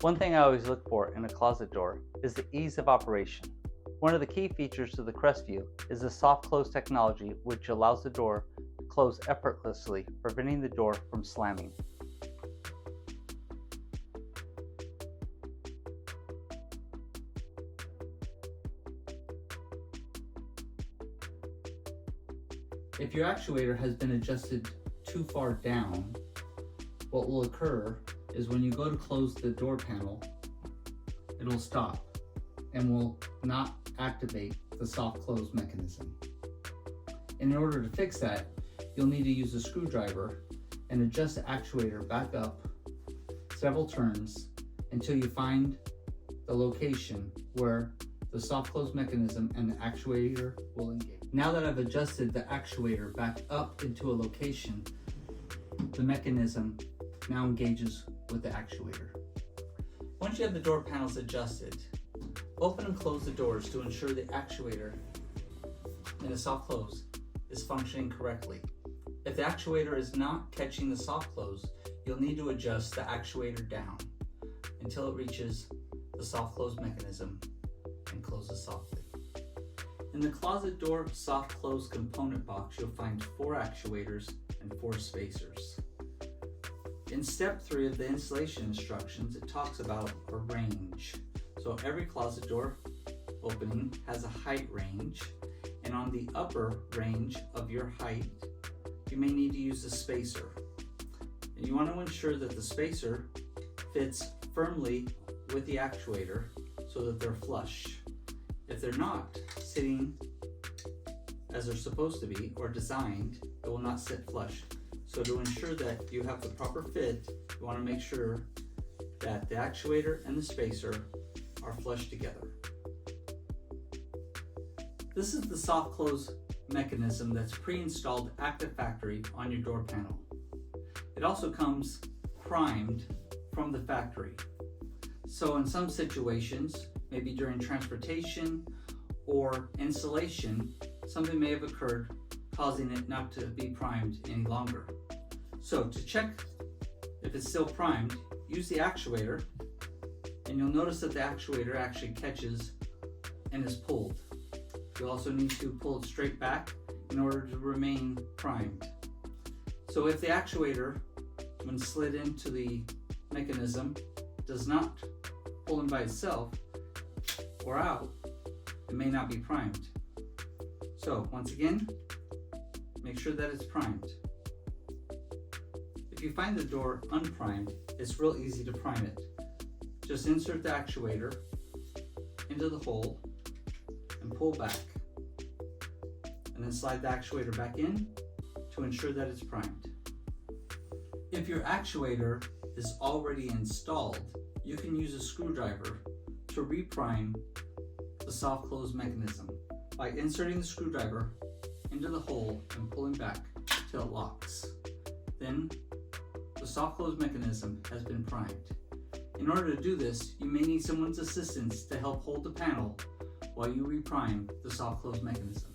One thing I always look for in a closet door is the ease of operation. One of the key features of the Crestview is the soft close technology, which allows the door to close effortlessly, preventing the door from slamming. If your actuator has been adjusted too far down, what will occur is when you go to close the door panel, it'll stop and will not activate the soft close mechanism. In order to fix that, you'll need to use a screwdriver and adjust the actuator back up several turns until you find the location where the soft close mechanism and the actuator will engage. Now that I've adjusted the actuator back up into a location, the mechanism now engages with the actuator. Once you have the door panels adjusted, open and close the doors to ensure the actuator in the soft close is functioning correctly. If the actuator is not catching the soft close, you'll need to adjust the actuator down until it reaches the soft close mechanism and closes softly. In the closet door soft close component box, you'll find 4 actuators and 4 spacers. In step 3 of the installation instructions, it talks about a range. So every closet door opening has a height range, and on the upper range of your height, you may need to use a spacer. And you want to ensure that the spacer fits firmly with the actuator so that they're flush. If they're not sitting as they're supposed to be or designed, it will not sit flush. So to ensure that you have the proper fit, you want to make sure that the actuator and the spacer are flush together. This is the soft close mechanism that's pre-installed active factory on your door panel. It also comes primed from the factory. So in some situations, maybe during transportation or installation, something may have occurred causing it not to be primed any longer. So to check if it's still primed, use the actuator, and you'll notice that the actuator actually catches and is pulled. You'll also need to pull it straight back in order to remain primed. So if the actuator, when slid into the mechanism, does not pull in by itself or out, it may not be primed. So once again, make sure that it's primed. If you find the door unprimed, it's real easy to prime it. Just insert the actuator into the hole and pull back, and then slide the actuator back in to ensure that it's primed. If your actuator is already installed, you can use a screwdriver to reprime the soft close mechanism by inserting the screwdriver into the hole and pulling back till it locks. Then the soft close mechanism has been primed. In order to do this, you may need someone's assistance to help hold the panel while you reprime the soft close mechanism.